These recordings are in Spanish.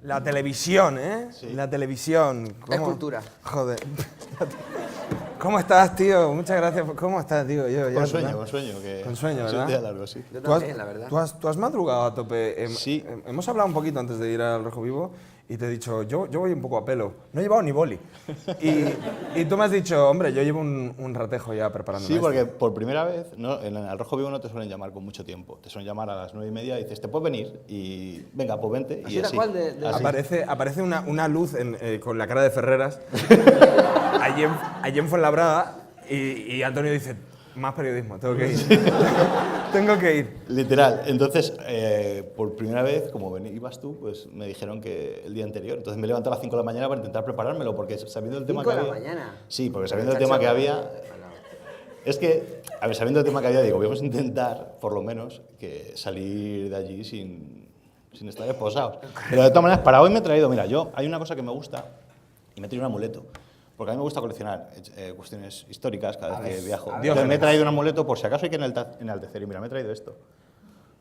La televisión, ¿eh? Sí. La televisión. Es cultura. Joder. ¿Cómo estás, tío? Muchas gracias. ¿Cómo estás, tío? Con sueño. Que Con sueño, ha sido ¿verdad? un día largo, sí. Yo ¿Tú has, también, la verdad. tú has madrugado a tope. Sí. Hemos hablado un poquito antes de ir al Rojo Vivo y te he dicho, yo voy un poco a pelo. No he llevado ni boli. Y tú me has dicho, hombre, yo llevo un ratejo ya preparándome. Sí, porque por primera vez, ¿no? En el Rojo Vivo no te suelen llamar con mucho tiempo. Te suelen llamar a las 9:30 y dices, ¿te puedes venir? Y venga, pues vente. ¿Así y era así. cuál de- Así. Aparece una luz con la cara de Ferreras allí en Fuenlabrada y Antonio dice, más periodismo, tengo que ir. Tengo que ir. Literal. Entonces, por primera vez, como ibas tú, pues me dijeron que el día anterior. Entonces me levanté a las 5 de la mañana para intentar preparármelo, porque sabiendo el tema que 5 de la había... mañana. Sí, porque sabiendo el tema que había... Es que, a ver, sabiendo el tema que había, digo, vamos a intentar, por lo menos, que salir de allí sin estar esposados. Pero de todas maneras, para hoy me he traído, mira, hay una cosa que me gusta y me he traído un amuleto. Porque a mí me gusta coleccionar cuestiones históricas cada vez que viajo. Entonces me he traído un amuleto por si acaso hay que enaltecer. Y mira, me he traído esto.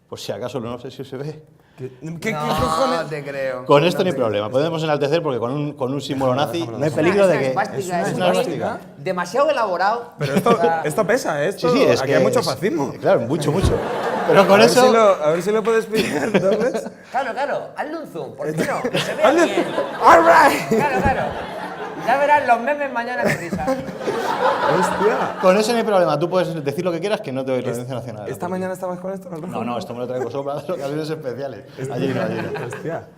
Por si acaso, no sé si se ve. ¿Qué No cojones? te creo. Con esto no hay problema. Podemos enaltecer porque con un símbolo nazi no hay peligro de que... Es una esvástica. demasiado elaborado. Pero O sea, esto pesa, ¿eh? Sí, es aquí que hay mucho es- fascismo. Claro, mucho. Pero con A ver eso... a ver si lo puedes pillar, Douglas. Claro, hazle un zoom, ¿por qué no? Que se vea bien. All right. Claro. Ya verás los memes mañana de risa. Hostia. Con eso no hay problema. Tú puedes decir lo que quieras que no te doy la Audiencia Nacional. ¿Esta mañana estabas con esto? No, esto me lo traigo solo para las ocasiones especiales. Allí no. Hostia.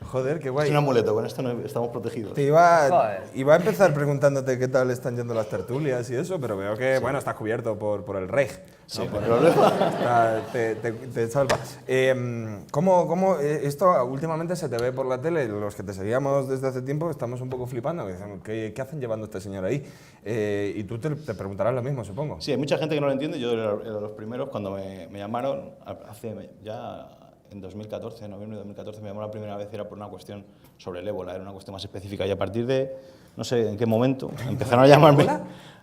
Joder, qué Es guay. un amuleto, con esto no estamos protegidos. Te iba Joder. a empezar preguntándote qué tal están yendo las tertulias y eso, pero veo que, bueno, estás cubierto por el rey. Sí, no hay problema. Te salva. ¿Cómo esto últimamente se te ve por la tele? Los que te seguíamos desde hace tiempo estamos un poco flipando. ¿Qué hacen llevando a este señor ahí? Y tú te preguntarás lo mismo, supongo. Sí, hay mucha gente que no lo entiende. Yo era de los primeros cuando me llamaron, hace ya en 2014, en noviembre de 2014, me llamó la primera vez, era por una cuestión sobre el ébola, era una cuestión más específica. Y a partir de, no sé en qué momento, empezaron a llamarme.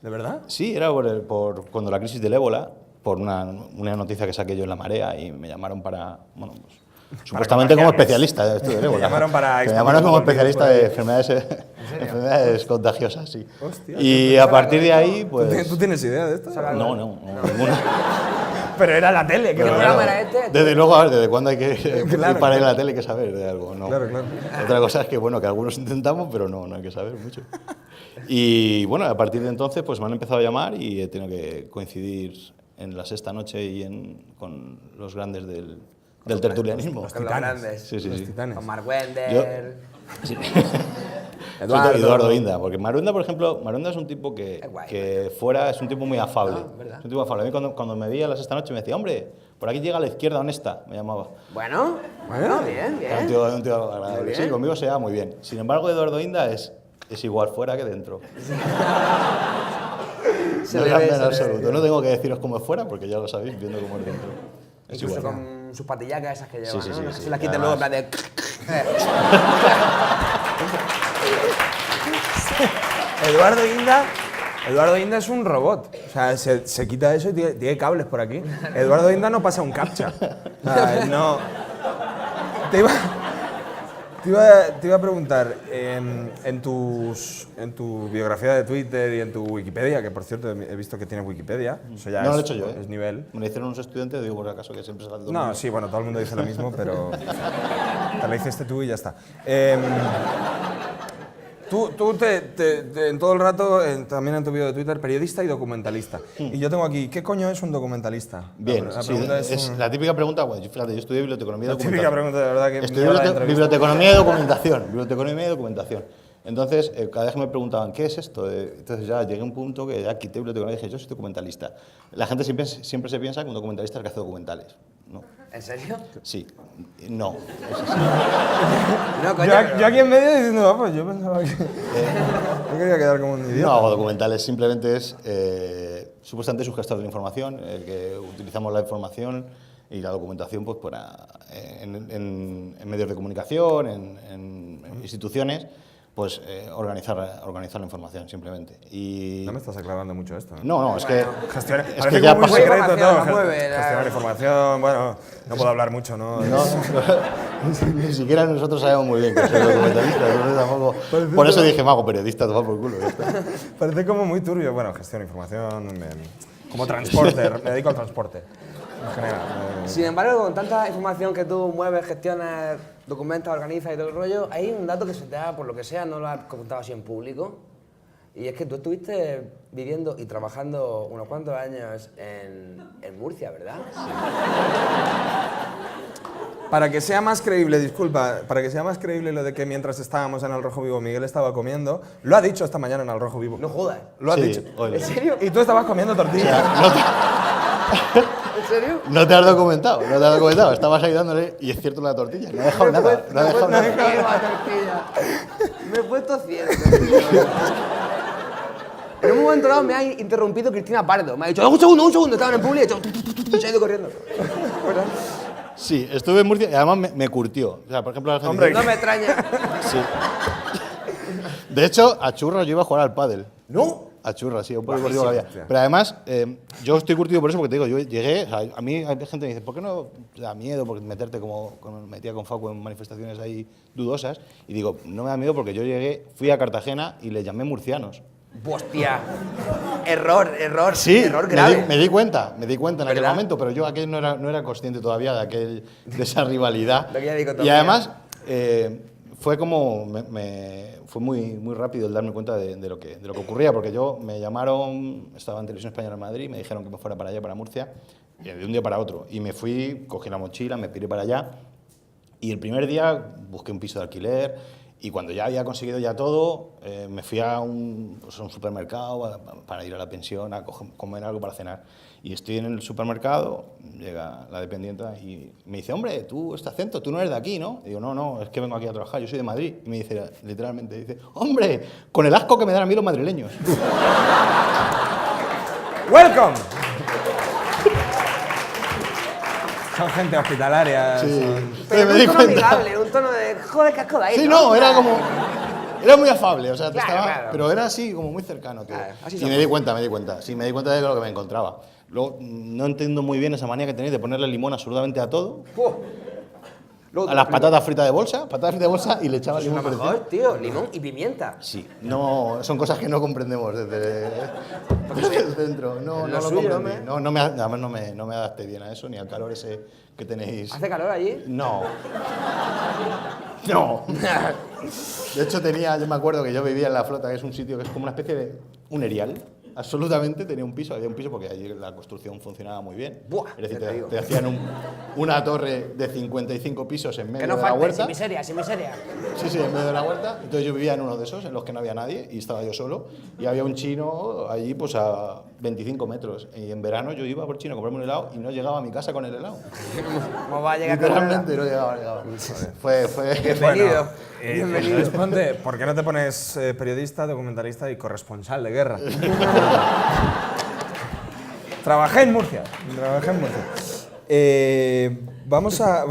¿De verdad? Sí, era por cuando la crisis del ébola, por una noticia que saqué yo en La Marea y me llamaron para, bueno, pues, supuestamente como especialista de esto del ébola. llamaron para Me llamaron como explicar un especialista poquito de enfermedades contagiosas, sí. Hostia, Y a partir de ahí, pues... ¿Tú tienes idea de esto? No, ninguna. Pero era la tele, que ¿Qué no programa era. era este? Desde luego, a ver, ¿desde cuándo hay que Claro, para ir a la tele hay que saber de algo? No. Claro. Otra cosa es que, bueno, que algunos intentamos, pero no hay que saber mucho. Y bueno, a partir de entonces, pues me han empezado a llamar y he tenido que coincidir en la sexta noche con los grandes del tertulianismo. Con los grandes. Sí. Los titanes. Con Mark Wender. Sí. Eduardo. Eduardo Inda, porque Maruenda, por ejemplo, Maruenda es un tipo que guay, fuera es un tipo muy afable. ¿verdad? Es un tipo afable. A mí cuando me veía las esta noche me decía, hombre, por aquí llega la izquierda honesta, me llamaba. Bueno, bien. Era un tío agradable. Muy Sí, bien. conmigo se lleva muy bien. Sin embargo, Eduardo Inda es igual fuera que dentro. Se No le cambia ve, en se le absoluto. ve. No tengo que deciros cómo es fuera porque ya lo sabéis viendo cómo es dentro. Es Incluso igual. con sus patillacas esas que lleva, Sí, ¿no? sí, No sí. se las quiten luego en plan de... Eduardo Inda es un robot. O sea, se quita eso y tiene cables por aquí. Eduardo Inda no pasa un captcha. O sea, no. Te iba a preguntar, en tu biografía de Twitter y en tu Wikipedia, que por cierto he visto que tienes Wikipedia, eso ya No lo he es, hecho yo, es nivel. Me lo hicieron unos estudiantes, digo por acaso que siempre sale todo. No, sí, bueno, todo el mundo dice lo mismo, pero te lo hiciste tú y ya está. Tú en todo el rato, también en tu vídeo de Twitter, periodista y documentalista. Y yo tengo aquí, ¿qué coño es un documentalista? Bien, la sí, pregunta es la típica pregunta, bueno, fíjate, yo estudié biblioteconomía y la documentación. típica pregunta, de verdad, que Estudié mierda de entrevista. biblioteconomía y documentación. Entonces, cada vez que me preguntaban, ¿qué es esto? Entonces ya llegué a un punto que ya quité biblioteconomía y dije, yo soy documentalista. La gente siempre se piensa que un documentalista es el que hace documentales. No. ¿En serio? Sí. No. No, coño. Yo aquí en medio diciendo, pues yo pensaba que... yo quería quedar como un No idiota. hago documentales, simplemente es supuestamente su gestor de la información, que utilizamos la información y la documentación pues en medios de comunicación, en instituciones, pues organizar la información simplemente. Y No me estás aclarando mucho esto, ¿eh? no, es que Gestionar, es parece que ya como muy pasé. secreto todo. Información, no mueve, Gestionar información, bueno, no puedo hablar mucho, ¿no? No, Ni siquiera nosotros sabemos muy bien que soy documentalista. Entonces tampoco... Por eso dije, me hago periodista, toma por culo. Ya está. Parece como muy turbio. Bueno, gestión de información, como transporter, me dedico al transporte. En general. Sin embargo, con tanta información que tú mueves, gestionas, documentas, organizas y todo el rollo, hay un dato que se te da, por lo que sea, no lo has contado así en público. Y es que tú estuviste viviendo y trabajando unos cuantos años en Murcia, ¿verdad? Para que sea más creíble, disculpa, para que sea más creíble lo de que mientras estábamos en el Rojo Vivo Miguel estaba comiendo, lo ha dicho esta mañana en el Rojo Vivo. No jodas. Lo ha Sí, dicho. oye. ¿En serio? Y tú estabas comiendo tortillas. ¿En serio? No te has documentado, no te has documentado. Estabas ahí dándole y es cierto la tortilla. No ha dejado nada. No ha dejado nada. Me he puesto ciego. En un momento dado me ha interrumpido Cristina Pardo. Me ha dicho, un segundo, estaban en público y se ha ido corriendo. ¿Verdad? Sí, estuve en Murcia y además me curtió. O sea, por ejemplo, la Hombre, No me extraña. Sí. De hecho, a churras yo iba a jugar al pádel. ¿No? A churras, sí, un poco deportivo que había. hostia. Pero además, yo estoy curtido por eso, porque te digo, yo llegué, o sea, a mí hay gente que me dice, ¿por qué no te da miedo porque meterte como metía con Facu en manifestaciones ahí dudosas? Y digo, no me da miedo porque yo llegué, fui a Cartagena y les llamé murcianos. Hostia. Error Sí, grave. me di cuenta en aquel ¿Verdad? momento, pero yo aquel no era consciente todavía de esa rivalidad. De aquella dicotomía. Y además, fue como, fue muy rápido el darme cuenta de lo que ocurría, porque yo me llamaron, estaba en Televisión Española en Madrid, me dijeron que me fuera para allá, para Murcia, de un día para otro. Y me fui, cogí la mochila, me piré para allá, y el primer día busqué un piso de alquiler. Y cuando ya había conseguido ya todo, me fui a un supermercado para ir a la pensión, a comer algo para cenar. Y estoy en el supermercado, llega la dependienta y me dice, hombre, tú, este acento, tú no eres de aquí, ¿no? Y digo, no, es que vengo aquí a trabajar, yo soy de Madrid. Y me dice, literalmente, dice, hombre, con el asco que me dan a mí los madrileños. ¡Welcome! Son gente hospitalaria. Sí. Pero me en di un tono cuenta. amigable, un tono de, joder, qué asco de ahí. Sí, no, era como... Era muy afable, o sea, Claro. pero era así, como muy cercano todo. Claro, así Y somos. me di cuenta. Sí, me di cuenta de lo que me encontraba. Luego, no entiendo muy bien esa manía que tenéis de ponerle limón absolutamente a todo. Luego, A las patatas fritas de bolsa y le echaba Eso limón es por lo encima. mejor, tío, limón y pimienta. Sí, no, son cosas que no comprendemos desde el centro. No Es lo lo suyo, comprendí. hombre. Además no me adapté bien a eso, ni al calor ese que tenéis. ¿Hace calor allí? No. No. De hecho, yo me acuerdo que yo vivía en La Flota, que es un sitio que es como una especie de un erial. Absolutamente, había un piso porque allí la construcción funcionaba muy bien. Buah, Es decir, ya te digo. te hacían una torre de 55 pisos en Que medio no de la falte, huerta. sin miseria. Sí, en medio de la huerta. Entonces yo vivía en uno de esos, en los que no había nadie, y estaba yo solo. Y había un chino allí pues a 25 metros. Y en verano yo iba por chino a comprarme un helado y no llegaba a mi casa con el helado. ¿Cómo va a llegar Literalmente no llegaba. Fue... Bienvenido. Bienvenido. Responde, ¿por qué no te pones periodista, documentalista y corresponsal de guerra? Trabajé en Murcia. Vamos a...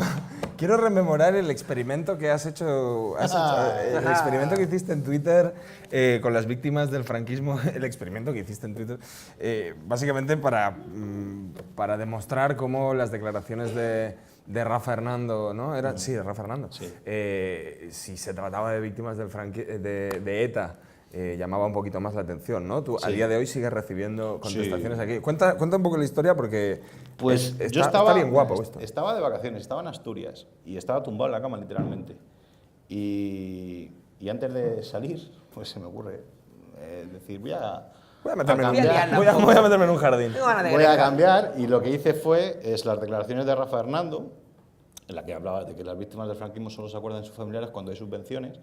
Quiero rememorar el experimento que has hecho. El experimento que hiciste en Twitter con las víctimas del franquismo. El experimento que hiciste en Twitter. Básicamente para demostrar cómo las declaraciones de Rafa Hernando, ¿no? Sí, de Rafa Hernando. Sí. Si se trataba de víctimas de ETA, llamaba un poquito más la atención, ¿no? Tú a día de hoy sigues recibiendo contestaciones aquí. Cuenta un poco la historia porque Pues yo está bien guapo esto. Estaba de vacaciones, estaba en Asturias y estaba tumbado en la cama literalmente. Y antes de salir, pues se me ocurre decir, voy a meterme en un jardín. Tengo ganas de Voy a greca. cambiar, y lo que hice fue las declaraciones de Rafa Hernando, en la que hablaba de que las víctimas del franquismo solo se acuerdan de sus familiares cuando hay subvenciones.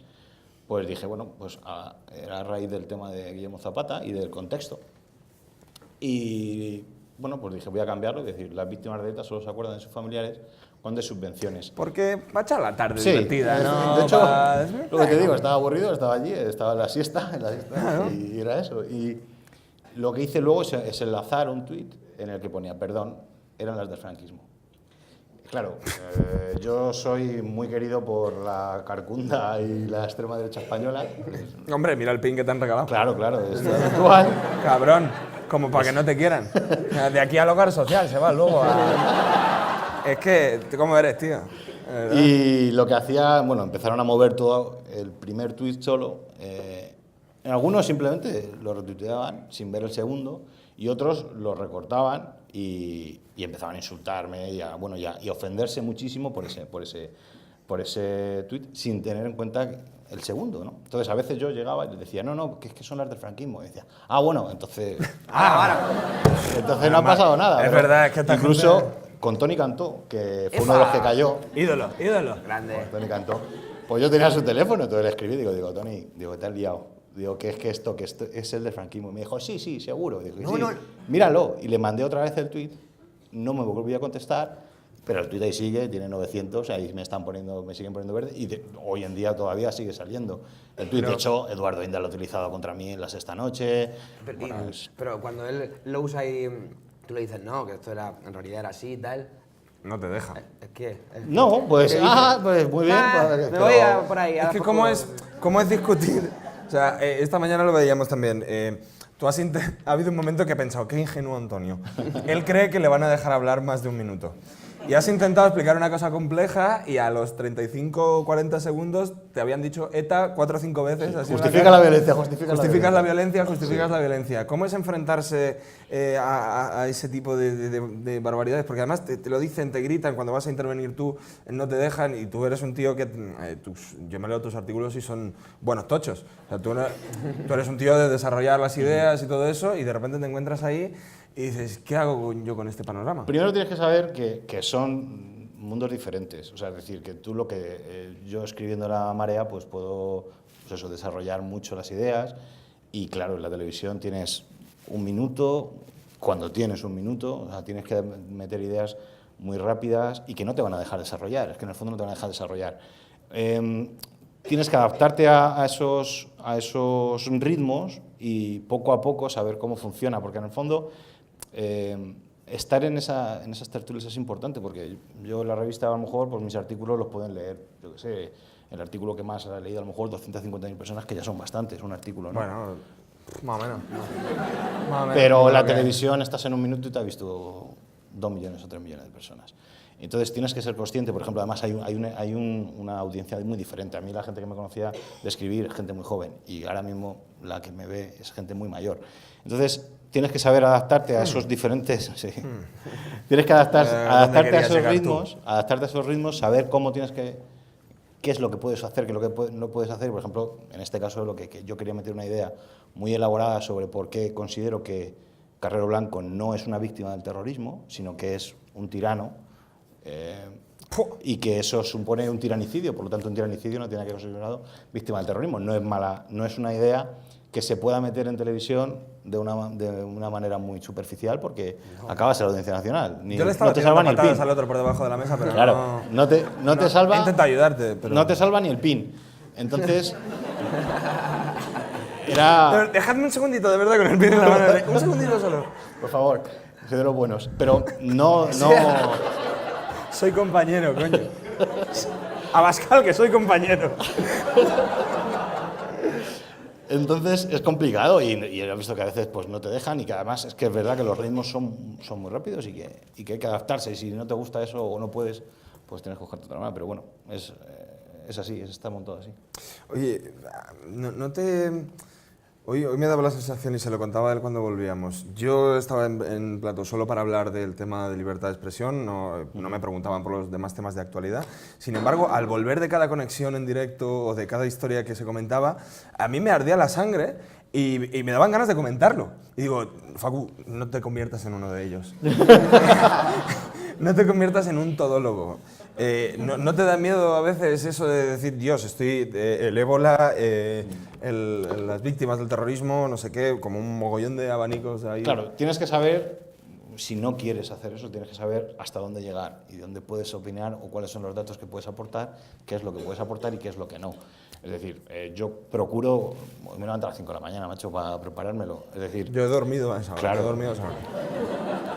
Pues dije, bueno, pues era a raíz del tema de Guillermo Zapata y del contexto. Y bueno, pues dije, voy a cambiarlo, es decir, las víctimas de ETA solo se acuerdan de sus familiares cuando hay subvenciones. Porque va a echar la tarde Sí, divertida, ¿no? de hecho, Va- lo que te digo, estaba aburrido, estaba allí, estaba en la siesta, y era eso. Y lo que hice luego es enlazar un tuit en el que ponía, perdón, eran las del franquismo. Claro, yo soy muy querido por la carcunda y la extrema derecha española. Hombre, mira el pin que te han regalado. Claro, es habitual. Cabrón, como para que no te quieran. De aquí al hogar social se va luego a... Es que, ¿cómo eres, tío? Y lo que hacía, bueno, empezaron a mover todo el primer tweet solo. En algunos simplemente lo retuiteaban sin ver el segundo y otros lo recortaban y empezaban a insultarme y a ofenderse muchísimo por ese tweet sin tener en cuenta el segundo, ¿no? Entonces a veces yo llegaba y les decía, no, que es que son las del franquismo. Y decía, bueno, entonces... entonces no ha pasado nada. Es verdad, es que esta incluso gente... con Tony Cantó, que fue uno de los que cayó. Ídolo. Grande. Con Tony Cantó. Pues yo tenía su teléfono, entonces le escribí, digo, Tony, te has liado. Digo, que esto es el del franquismo. Y me dijo, sí, seguro. Digo, sí, míralo. Y le mandé otra vez el tweet, no me volví a contestar, pero el tweet ahí sigue, tiene 900, ahí me siguen poniendo verde, y hoy en día todavía sigue saliendo. El tweet, de hecho, Eduardo Inda lo ha utilizado contra mí en La Sexta Noche. Pero cuando él lo usa y tú le dices, no, que esto en realidad era así y tal... No te deja. Es que... No, pues muy bien. Me voy por ahí. Es que cómo es discutir... O sea, esta mañana lo veíamos también. Ha habido un momento que he pensado, qué ingenuo Antonio. Él cree que le van a dejar hablar más de un minuto. Y has intentado explicar una cosa compleja y a los 35 o 40 segundos te habían dicho ETA 4 o 5 veces. Sí, justifica la violencia, justificas la violencia. ¿Cómo es enfrentarse a ese tipo de barbaridades? Porque además te lo dicen, te gritan, cuando vas a intervenir tú no te dejan y tú eres un tío que... yo me leo tus artículos y son buenos tochos. O sea, tú eres un tío de desarrollar las ideas y todo eso y de repente te encuentras ahí y dices, ¿qué hago yo con este panorama? Primero tienes que saber que son mundos diferentes. O sea, es decir, que tú yo escribiendo La Marea, pues puedo desarrollar mucho las ideas y claro, en la televisión tienes un minuto, cuando tienes un minuto, o sea, tienes que meter ideas muy rápidas y que no te van a dejar desarrollar, es que en el fondo no te van a dejar desarrollar. Tienes que adaptarte a esos ritmos y poco a poco saber cómo funciona, porque en el fondo... estar en esas tertulias es importante porque yo en la revista a lo mejor pues mis artículos los pueden leer, yo qué sé, el artículo que más ha leído a lo mejor 250.000 personas, que ya son bastantes, un artículo, ¿no? Bueno, más o menos. Pero la televisión estás en un minuto y te ha visto 2 millones o 3 millones de personas. Entonces tienes que ser consciente, por ejemplo, además hay una audiencia muy diferente. A mí la gente que me conocía de escribir es gente muy joven y ahora mismo la que me ve es gente muy mayor. Entonces tienes que saber adaptarte a esos diferentes... Sí. Tienes que adaptarte a esos ritmos, saber cómo qué es lo que puedes hacer, qué es lo que no puedes hacer. Por ejemplo, en este caso lo que yo quería meter una idea muy elaborada sobre por qué considero que Carrero Blanco no es una víctima del terrorismo, sino que es un tirano, y que eso supone un tiranicidio, por lo tanto un tiranicidio no tiene que ser considerado víctima del terrorismo. No es una idea que se pueda meter en televisión de una manera muy superficial porque acabas en la Audiencia Nacional. Yo le estaba tirando patadas al otro por debajo de la mesa, pero claro, no te salva... He intentado ayudarte, pero... No te salva ni el pin. Entonces... Era... Dejadme un segundito, de verdad, con el pin en la mano. Un segundito solo. Por favor, soy de los buenos. Pero no... Soy compañero, coño. Abascal, que soy compañero. Entonces es complicado y he visto que a veces pues, no te dejan y que además es que es verdad que los ritmos son muy rápidos y que hay que adaptarse y si no te gusta eso o no puedes, pues tienes que cogerte otra manera. Pero bueno, es así, está montado así. Oye, no te... Hoy me daba la sensación, y se lo contaba a él cuando volvíamos, yo estaba en plató solo para hablar del tema de libertad de expresión, no me preguntaban por los demás temas de actualidad. Sin embargo, al volver de cada conexión en directo o de cada historia que se comentaba, a mí me ardía la sangre y me daban ganas de comentarlo. Y digo, Facu, no te conviertas en uno de ellos. No te conviertas en un todólogo. ¿No te da miedo a veces eso de decir, Dios, estoy el ébola, las víctimas del terrorismo, no sé qué, como un mogollón de abanicos ahí? Claro, tienes que saber, si no quieres hacer eso, tienes que saber hasta dónde llegar y dónde puedes opinar o cuáles son los datos que puedes aportar, qué es lo que puedes aportar y qué es lo que no. Es decir, yo procuro, me levanto a las 5 de la mañana, macho, para preparármelo. Es decir, yo he dormido a esa hora. Claro. He dormido a esa hora.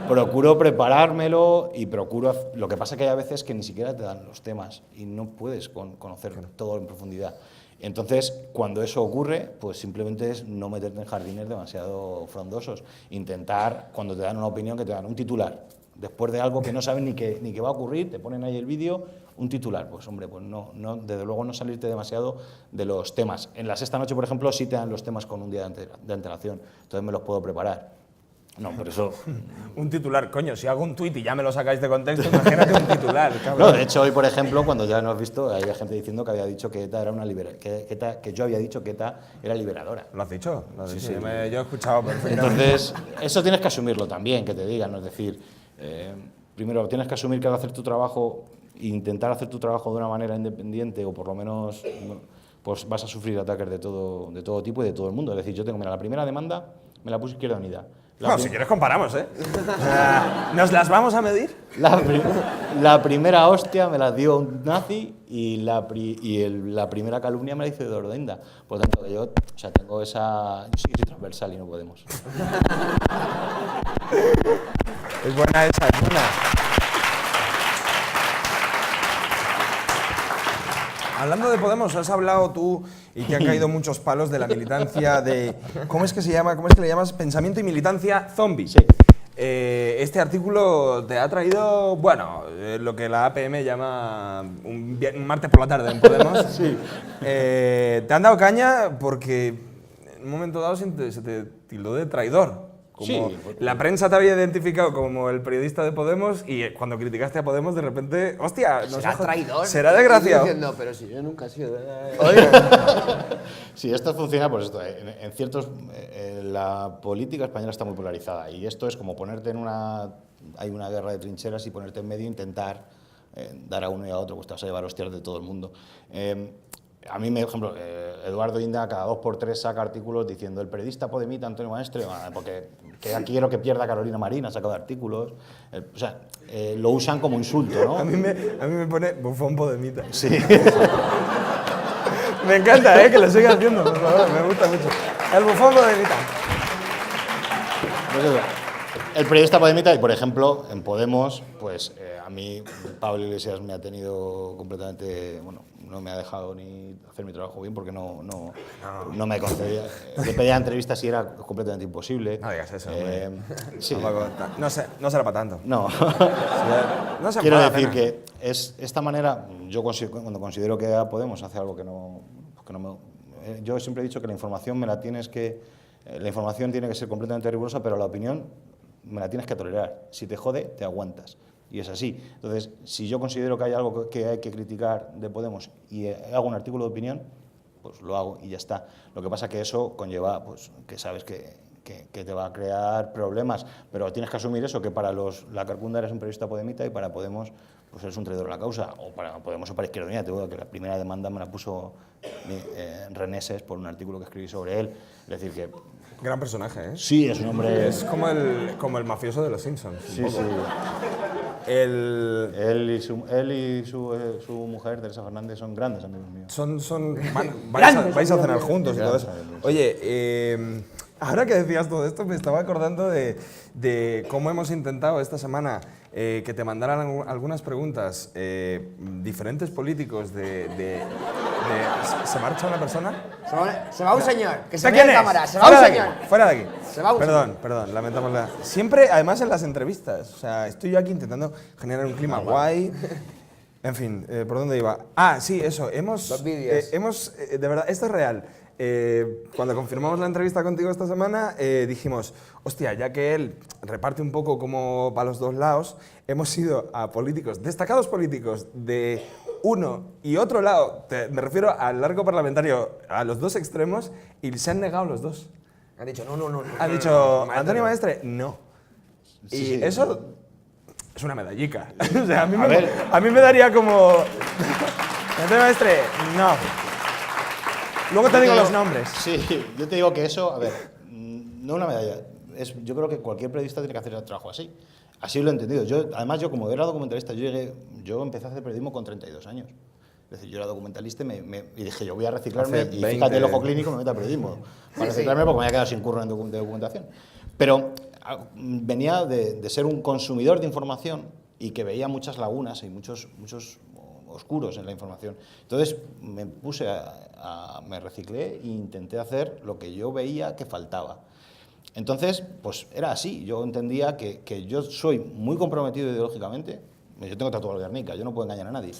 Procuro preparármelo y procuro... Lo que pasa es que hay a veces que ni siquiera te dan los temas y no puedes conocer todo en profundidad. Entonces, cuando eso ocurre, pues simplemente es no meterte en jardines demasiado frondosos. Intentar, cuando te dan una opinión, que te dan un titular. después de algo que no saben ni que va a ocurrir, te ponen ahí el vídeo, un titular. Pues hombre, pues no, desde luego no salirte demasiado de los temas. En La Sexta Noche, por ejemplo, sí te dan los temas con un día de antelación, entonces me los puedo preparar. No, por eso... Un titular, coño, si hago un tuit y ya me lo sacáis de contexto, imagínate un titular, cabrón. No, de hecho, hoy, por ejemplo, cuando ya no has visto, había gente diciendo que había dicho que ETA era una que yo había dicho que ETA era liberadora. ¿Lo has dicho? Lo has dicho. Sí. Yo he escuchado perfectamente. Entonces, eso tienes que asumirlo también, que te digan, ¿no? Es decir, primero tienes que asumir que al hacer tu trabajo, intentar hacer tu trabajo de una manera independiente, o por lo menos, pues vas a sufrir ataques de todo tipo y de todo el mundo. Es decir, yo tengo, mira, la primera demanda me la puso Izquierda Unida. Bueno, si quieres comparamos, ¿eh? O sea, ¿nos las vamos a medir? La primera hostia me la dio un nazi y la primera calumnia me la hizo Eduardo Inda. Por lo tanto, yo tengo esa... Yo soy transversal y no podemos. Es buena esa, es buena. Hablando de Podemos, has hablado tú y que han caído muchos palos de la militancia de... ¿Cómo es que se llama? ¿Cómo es que le llamas? Pensamiento y militancia zombie. Sí. Este artículo te ha traído, bueno, lo que la APM llama un martes por la tarde en Podemos. Sí. Te han dado caña porque en un momento dado se te tildó de traidor. Como Sí, la prensa te había identificado como el periodista de Podemos y cuando criticaste a Podemos de repente, hostia, ¿Será traidor? será desgraciado. Diciendo, pero si yo nunca he sido... Sí, esto funciona por esto. En ciertos... la política española está muy polarizada y esto es como ponerte en una... Hay una guerra de trincheras y ponerte en medio e intentar dar a uno y a otro, pues te vas a llevar hostias de todo el mundo. A mí, por ejemplo, Eduardo Inda cada 2 por 3 saca artículos diciendo el periodista podemita Antonio Maestre, porque aquí quiero que pierda Carolina Marín, ha sacado artículos. O sea, lo usan como insulto, ¿no? A mí me pone bufón podemita. Sí. Me encanta, que lo siga haciendo, por favor, me gusta mucho. El bufón podemita. Pues eso. El periodista podemita, y por ejemplo, en Podemos, pues a mí Pablo Iglesias me ha tenido completamente, bueno, no me ha dejado ni hacer mi trabajo bien porque no me concedía. Le pedía entrevistas y era completamente imposible. No digas eso, hombre. Sí. No será para tanto. No. No se Quiero vale la decir pena. que es esta manera, yo cuando considero que Podemos hace algo que no me... yo siempre he dicho que la información la información tiene que ser completamente rigurosa, pero la opinión me la tienes que tolerar. Si te jode, te aguantas. Y es así. Entonces, si yo considero que hay algo que hay que criticar de Podemos y hago un artículo de opinión, pues lo hago y ya está. Lo que pasa es que eso conlleva, pues, que sabes que te va a crear problemas, pero tienes que asumir eso, que para la Carcunda eres un periodista podemita y para Podemos pues eres un traidor a la causa, o para Podemos o para Izquierda Unida. Te digo que la primera demanda me la puso Reneses por un artículo que escribí sobre él. Es decir, que... Gran personaje, ¿eh? Sí, es un hombre... Es como el mafioso de los Simpsons. Sí, sí. El... Él y su mujer, Teresa Fernández, son grandes amigos míos. Vais a cenar juntos y todo eso. Oye, ahora que decías todo esto, me estaba acordando de cómo hemos intentado esta semana que te mandaran algunas preguntas diferentes políticos ¿Se marcha una persona? Se va un señor, que se ¿Sé vea quién en es? cámara, se va un señor. Fuera de aquí. Se va un Perdón, lamentablemente. Siempre, además en las entrevistas, o sea, estoy yo aquí intentando generar un clima guay. En fin, ¿por dónde iba? Ah, sí, eso. Los vídeos. De verdad, esto es real. Cuando confirmamos la entrevista contigo esta semana, dijimos, hostia, ya que él reparte un poco como para los dos lados, hemos ido a políticos, destacados políticos de uno y otro lado, me refiero al arco parlamentario, a los dos extremos, y se han negado los dos. Han dicho, no. Han dicho, Maestre, Antonio no. Maestre, no. Y Sí. eso es una medallica. O sea, A ver. a mí me daría como... Antonio Maestre, no. Luego te digo los nombres. Sí, yo te digo que eso, a ver, no una medalla. Yo creo que cualquier periodista tiene que hacer el trabajo así. Así lo he entendido. Además, yo como era documentalista, yo empecé a hacer periodismo con 32 años. Es decir, yo era documentalista y dije, yo voy a reciclarme Hace y 20. fíjate el ojo clínico me meto a periodismo. Para reciclarme porque me había quedado sin curro en documentación. Pero venía de ser un consumidor de información y que veía muchas lagunas y muchos oscuros en la información. Entonces me reciclé e intenté hacer lo que yo veía que faltaba. Entonces, pues era así. Yo entendía que yo soy muy comprometido ideológicamente. Yo tengo tatuado el Guernica, yo no puedo engañar a nadie.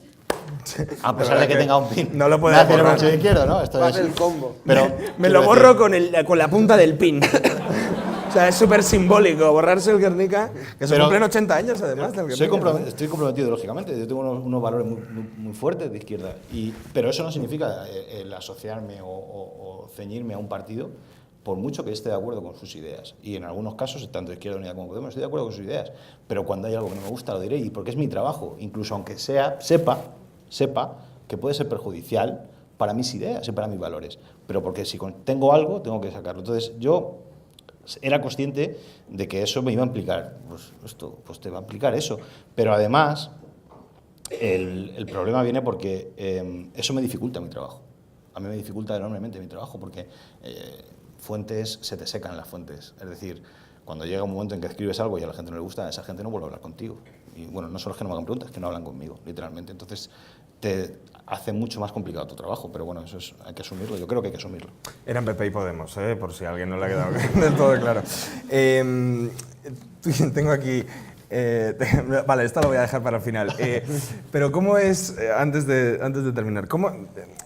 A pesar de que tenga un pin. No lo puedes hacer borrar. el izquierdo, ¿no? Esto Hace el combo. Pero Me quiero lo borro decir, con la punta del pin. O sea, es súper simbólico borrarse el Guernica, que se Pero- cumplen 80 años además del Guernica. estoy comprometido ideológicamente, yo tengo unos valores muy fuertes de izquierda, pero eso no significa el asociarme o ceñirme a un partido, por mucho que esté de acuerdo con sus ideas. Y en algunos casos, tanto Izquierda Unida como Podemos, estoy de acuerdo con sus ideas, pero cuando hay algo que no me gusta lo diré, y porque es mi trabajo, incluso aunque sepa que puede ser perjudicial para mis ideas y para mis valores, pero porque si tengo algo, tengo que sacarlo. Entonces, yo era consciente de que eso me iba a implicar, pues te va a implicar eso. Pero además, el problema viene porque eso me dificulta mi trabajo. A mí me dificulta enormemente mi trabajo porque fuentes, se te secan las fuentes. Es decir, cuando llega un momento en que escribes algo y a la gente no le gusta, esa gente no vuelve a hablar contigo. Y bueno, no solo es que no me hagan preguntas, es que no hablan conmigo, literalmente. Entonces, te hace mucho más complicado tu trabajo, pero bueno, eso hay que asumirlo, yo creo que hay que asumirlo. Eran PP y Podemos, por si a alguien no le ha quedado del todo claro. Tengo aquí... vale, esto lo voy a dejar para el final. Pero ¿cómo es, antes de terminar,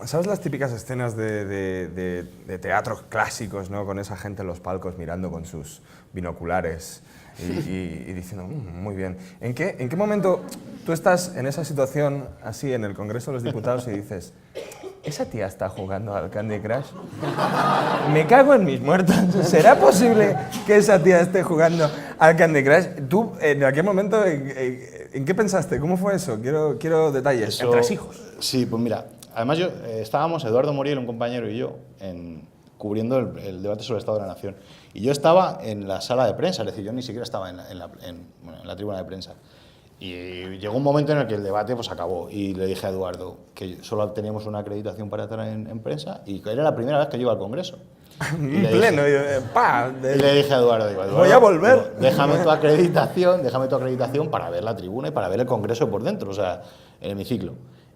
¿sabes las típicas escenas de teatro clásicos, ¿no? Con esa gente en los palcos mirando con sus binoculares y diciendo, muy bien. ¿En qué momento tú estás en esa situación, así, en el Congreso de los Diputados y dices, ¿esa tía está jugando al Candy Crush? Me cago en mis muertos. ¿Será posible que esa tía esté jugando al Candy Crush? ¿Tú, en aquel momento, en qué pensaste? ¿Cómo fue eso? Quiero detalles. Eso, Entre hijos. Sí, pues mira, además estábamos, Eduardo Muriel, un compañero, y yo, cubriendo el debate sobre el Estado de la Nación. Y yo estaba en la sala de prensa, es decir, yo ni siquiera estaba en la tribuna de prensa. Y llegó un momento en el que el debate pues acabó y le dije a Eduardo que solo teníamos una acreditación para estar en prensa y que era la primera vez que yo iba al Congreso. En pleno, Y le dije a Eduardo, voy a volver. digo, déjame tu acreditación para ver la tribuna y para ver el Congreso por dentro, o sea, el hemiciclo.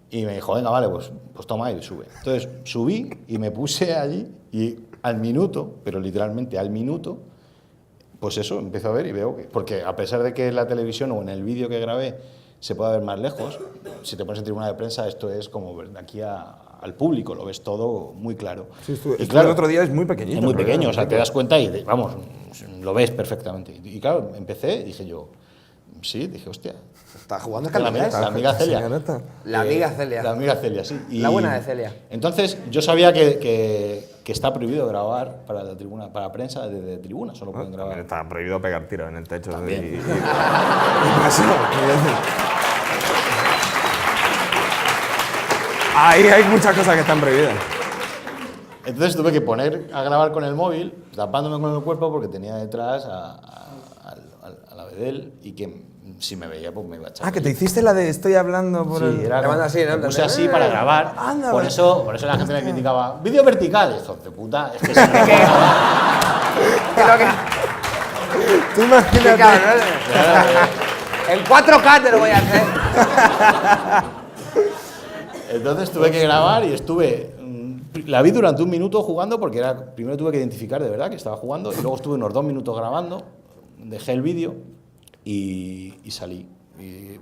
Y me dijo, venga, vale, pues toma y sube. Entonces subí y me puse allí y al minuto, pero literalmente al minuto, pues eso, empiezo a ver y veo que... Porque a pesar de que en la televisión o en el vídeo que grabé se pueda ver más lejos, si te pones en tribuna de prensa esto es como ver de aquí al público, lo ves todo muy claro. Sí, y claro, el otro día es muy pequeñito. es muy pequeño, o sea, te das cuenta y, vamos, lo ves perfectamente. Y claro, empecé y dije yo, sí, dije, hostia. Está jugando La amiga Celia. La amiga Celia. La amiga Celia, sí. La buena de Celia. Entonces, yo sabía que está prohibido grabar para la tribuna, para prensa desde tribuna, solo pueden grabar. Está prohibido pegar tiros en el techo. También. Ahí hay muchas cosas que están prohibidas. Entonces tuve que poner a grabar con el móvil, tapándome con el cuerpo porque tenía detrás a la Bedel y que si me veía pues me iba a echar. Ah, que te hiciste la de estoy hablando por el... Sí, era Grabando así, ¿no? me puse así para grabar. Anda, por vale. eso la gente me criticaba. Vídeo vertical, hijo de puta. Es que si no, Tú imagínate... Qué cabrón, en 4K te lo voy a hacer. Entonces tuve que grabar y la vi durante un minuto jugando porque primero tuve que identificar de verdad que estaba jugando y luego estuve unos 2 minutos grabando, dejé el vídeo y salí.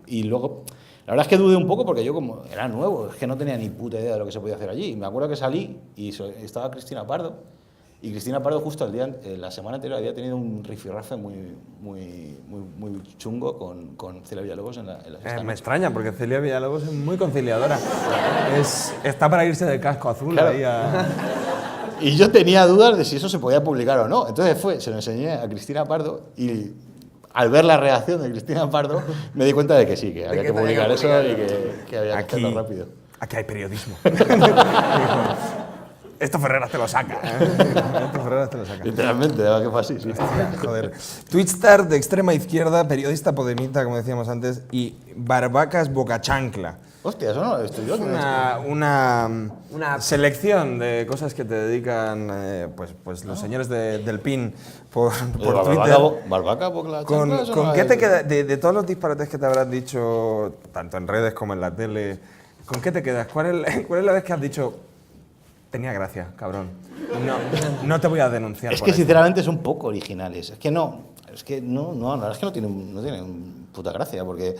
Y luego, la verdad es que dudé un poco porque yo como era nuevo, es que no tenía ni puta idea de lo que se podía hacer allí. Y me acuerdo que salí y estaba Cristina Pardo. Y Cristina Pardo justo la semana anterior había tenido un rifirrafe muy chungo con Celia Villalobos en las Me extraña, porque Celia Villalobos es muy conciliadora. Está para irse de casco azul Claro. ahí a... Y yo tenía dudas de si eso se podía publicar o no. Entonces se lo enseñé a Cristina Pardo y al ver la reacción de Cristina Pardo me di cuenta de que sí, que había que publicar eso y que había que hacerlo rápido. Aquí hay periodismo. Esto Ferreras te lo saca. Esto Ferreras te lo saca. Literalmente, que fue así, sí. Joder. Twitchstar de extrema izquierda, periodista podemita, como decíamos antes, y Barbacas Bocachancla. Hostia, eso no lo estoy yo. Una selección de cosas que te dedican pues los señores del PIN por Twitter. Barbaca, la ¿Con chancla, eso no qué es. te queda, de todos los disparates que te habrás dicho, tanto en redes como en la tele, ¿con qué te quedas? ¿Cuál es la vez que has dicho, tenía gracia, cabrón? no te voy a denunciar. Es por que eso. sinceramente son poco originales. Es que no, la verdad es que no tienen puta gracia, porque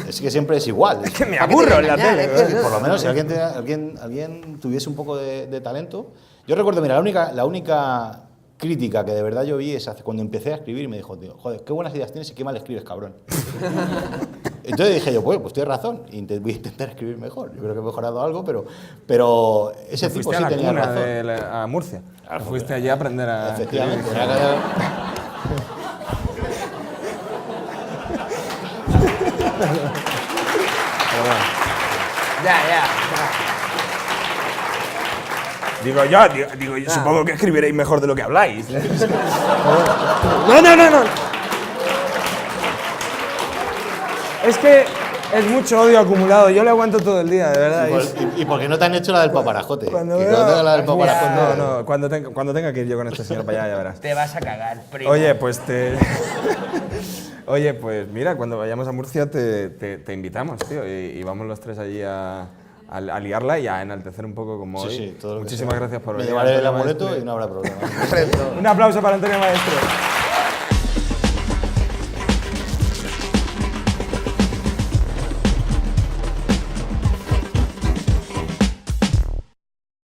es que siempre es igual. Es que me aburro en la tele. Por lo menos si alguien tuviese un poco de talento. Yo recuerdo, mira, la única crítica que de verdad yo vi es cuando empecé a escribir y me dijo, tío, joder, qué buenas ideas tienes y qué mal escribes, cabrón. Entonces dije yo, pues tienes razón, voy a intentar escribir mejor. Yo creo que he mejorado algo, pero ese tipo sí tenía razón. A Murcia. Fuiste allí a aprender a... Efectivamente. Ya. Digo, yo supongo que escribiréis mejor de lo que habláis. No. Es que es mucho odio acumulado. Yo le aguanto todo el día, de verdad. ¿Y por qué no te han hecho la del paparajote? Cuando Que veo- no tenga la del paparajote. No, cuando tenga que ir yo con este señor para allá, ya verás. Te vas a cagar, primo. Oye, pues Oye, pues mira, cuando vayamos a Murcia te invitamos, tío, y vamos los tres allí a liarla y a enaltecer un poco como hoy. Sí, todo lo que Muchísimas sea. gracias por Me venir. llevaré el Antonio amuleto Maestre. y no habrá problema. Un aplauso para Antonio Maestro.